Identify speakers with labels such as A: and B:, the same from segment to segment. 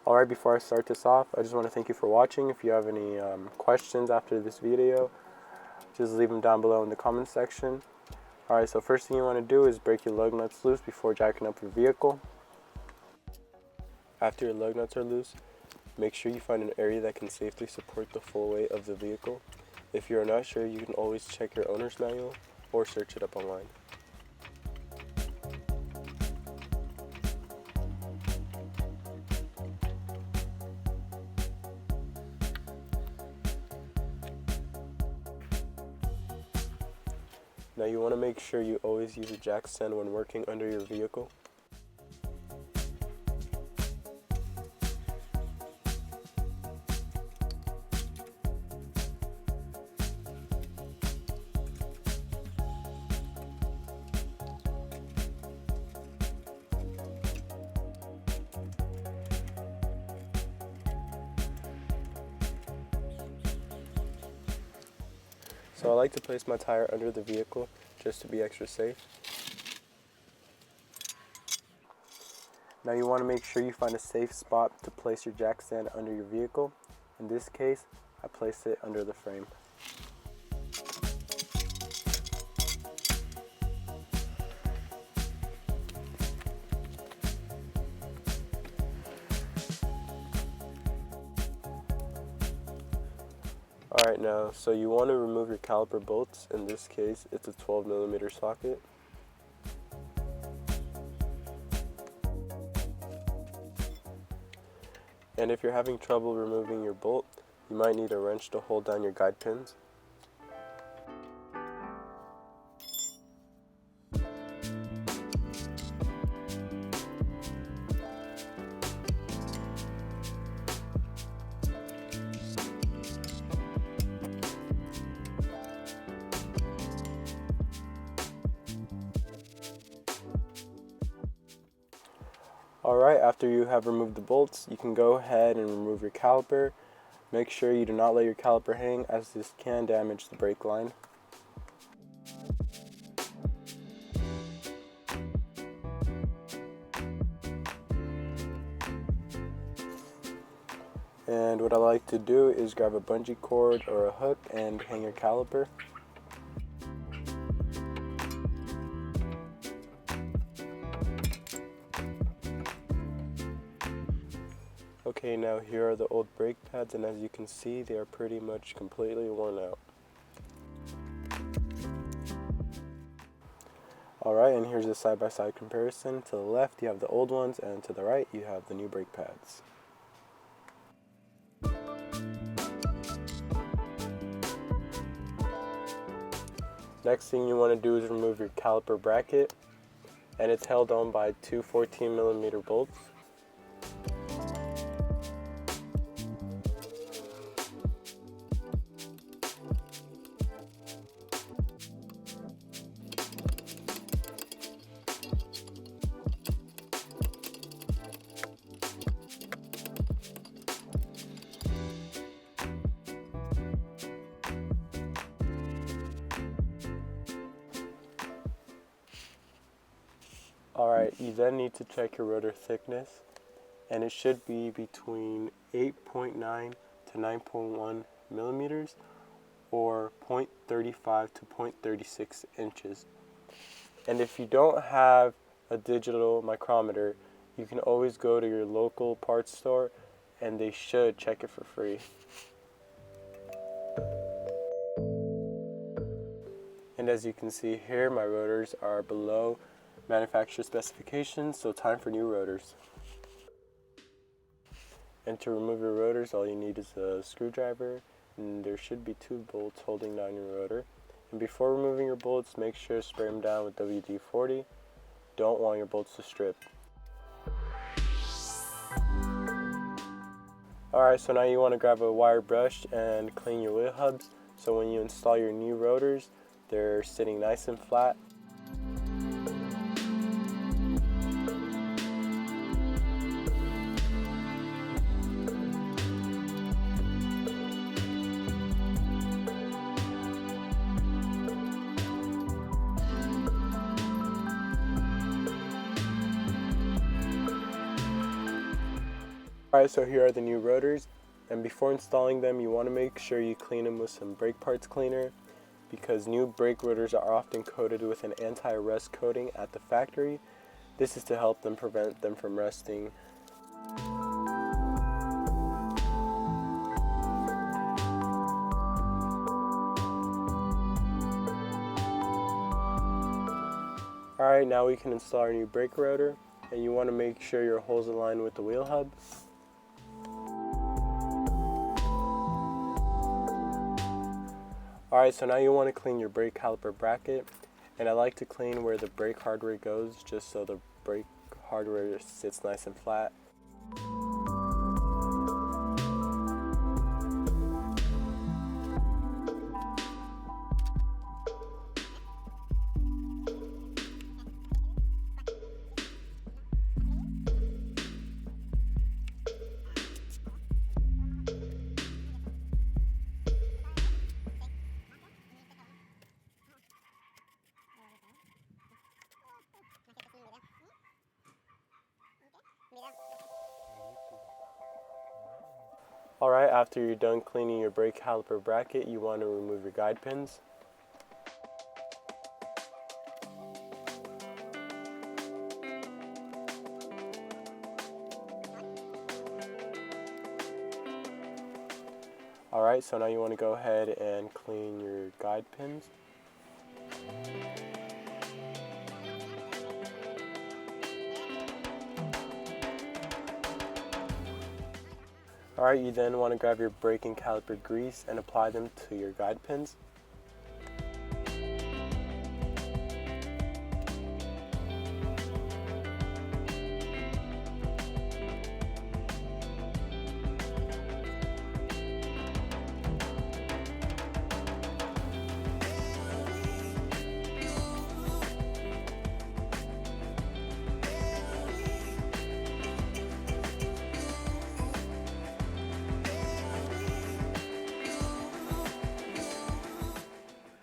A: Alright, before I start this off, I just want to thank you for watching. If you have any questions after this video, just leave them down below in the comment section. Alright, so first thing you want to do is break your lug nuts loose before jacking up your vehicle. After your lug nuts are loose, make sure you find an area that can safely support the full weight of the vehicle. If you are not sure, you can always check your owner's manual or search it up online. Now you want to make sure you always use a jack stand when working under your vehicle. So I like to place my tire under the vehicle just to be extra safe. Now you want to make sure you find a safe spot to place your jack stand under your vehicle. In this case, I place it under the frame. Alright, now, so you want to remove your caliper bolts. In this case, it's a 12mm socket. And if you're having trouble removing your bolt, you might need a wrench to hold down your guide pins. Alright, after you have removed the bolts, you can go ahead and remove your caliper. Make sure you do not let your caliper hang, as this can damage the brake line. And what I like to do is grab a bungee cord or a hook and hang your caliper. Okay, now here are the old brake pads, and as you can see, they are pretty much completely worn out. Alright, and here's a side-by-side comparison. To the left you have the old ones, and to the right you have the new brake pads. Next thing you want to do is remove your caliper bracket, and it's held on by two 14mm bolts. Alright, you then need to check your rotor thickness, and it should be between 8.9 to 9.1 millimeters, or 0.35 to 0.36 inches. And if you don't have a digital micrometer, you can always go to your local parts store and they should check it for free. And as you can see here, my rotors are below manufacturer specifications, so time for new rotors. And to remove your rotors, all you need is a screwdriver, and there should be two bolts holding down your rotor. And before removing your bolts, make sure to spray them down with WD-40. Don't want your bolts to strip. Alright, so now you want to grab a wire brush and clean your wheel hubs, so when you install your new rotors, they're sitting nice and flat. Alright, so here are the new rotors, and before installing them you want to make sure you clean them with some brake parts cleaner, because new brake rotors are often coated with an anti-rust coating at the factory. This is to help them prevent them from rusting. Alright, now we can install our new brake rotor, and you want to make sure your holes align with the wheel hub. Alright, so now you want to clean your brake caliper bracket, and I like to clean where the brake hardware goes just so the brake hardware sits nice and flat. Alright, after you're done cleaning your brake caliper bracket, you want to remove your guide pins. Alright, so now you want to go ahead and clean your guide pins. Alright, you then want to grab your braking caliper grease and apply them to your guide pins.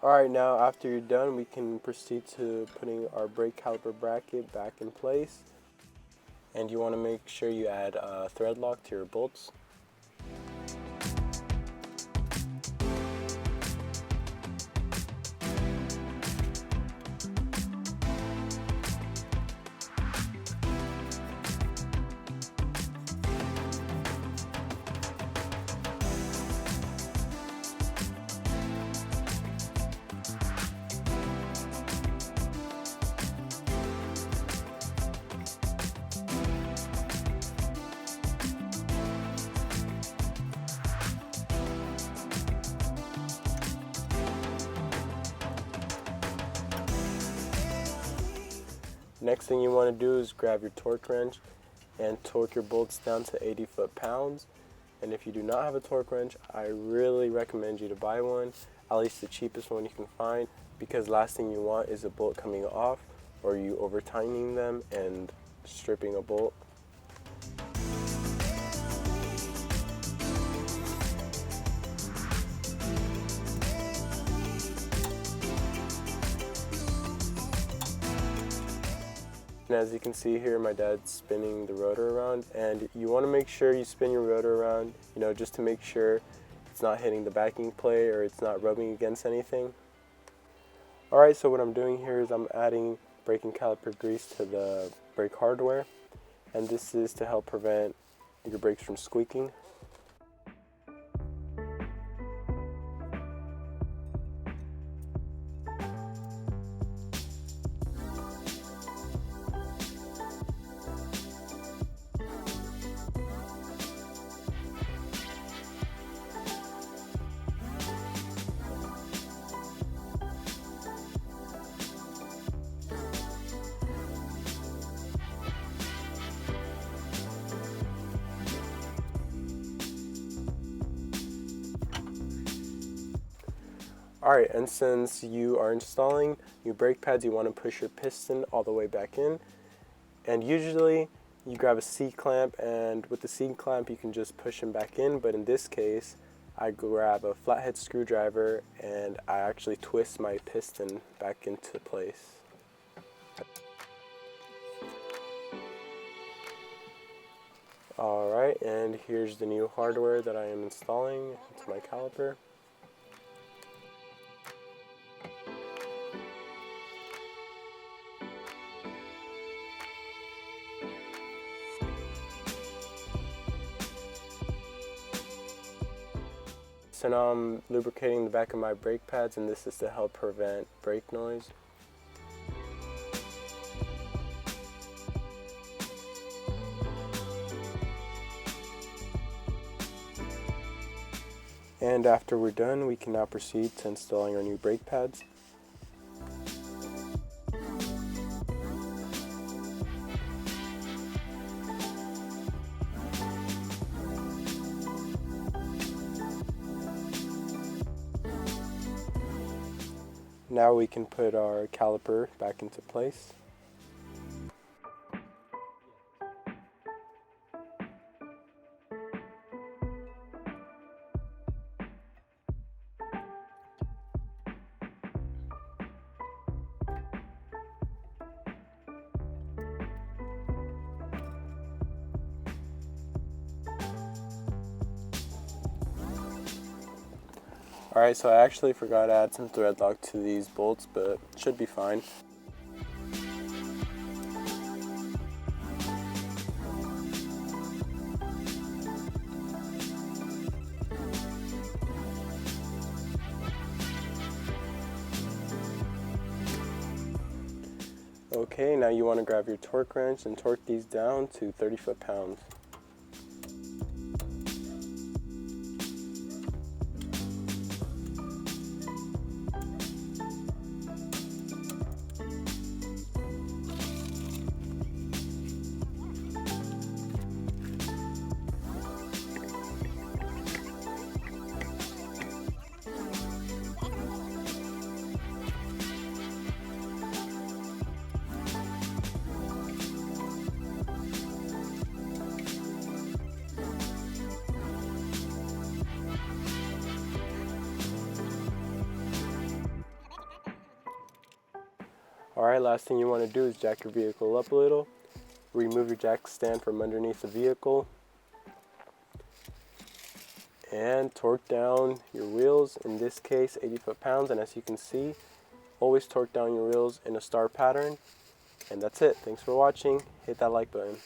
A: Alright, now after you're done, we can proceed to putting our brake caliper bracket back in place. And you want to make sure you add a thread lock to your bolts. Next thing you want to do is grab your torque wrench and torque your bolts down to 80 foot-pounds. And if you do not have a torque wrench, I really recommend you to buy one, at least the cheapest one you can find, because last thing you want is a bolt coming off or you over tightening them and stripping a bolt. And as you can see here, my dad's spinning the rotor around, and you want to make sure you spin your rotor around, just to make sure it's not hitting the backing plate or it's not rubbing against anything. Alright, so what I'm doing here is I'm adding braking caliper grease to the brake hardware, and this is to help prevent your brakes from squeaking. Alright, and since you are installing new brake pads, you want to push your piston all the way back in. And usually you grab a C-clamp, and with the C-clamp you can just push them back in, but in this case I grab a flathead screwdriver and I actually twist my piston back into place. Alright, and here's the new hardware that I am installing into my caliper. So now I'm lubricating the back of my brake pads, and this is to help prevent brake noise. And after we're done, we can now proceed to installing our new brake pads. Now we can put our caliper back into place. Alright, so I actually forgot to add some thread lock to these bolts, but it should be fine. Okay, now you want to grab your torque wrench and torque these down to 30 foot-pounds. Alright, last thing you want to do is jack your vehicle up a little. Remove your jack stand from underneath the vehicle. And torque down your wheels, in this case 80 foot-pounds, and as you can see, always torque down your wheels in a star pattern. And that's it. Thanks for watching. Hit that like button.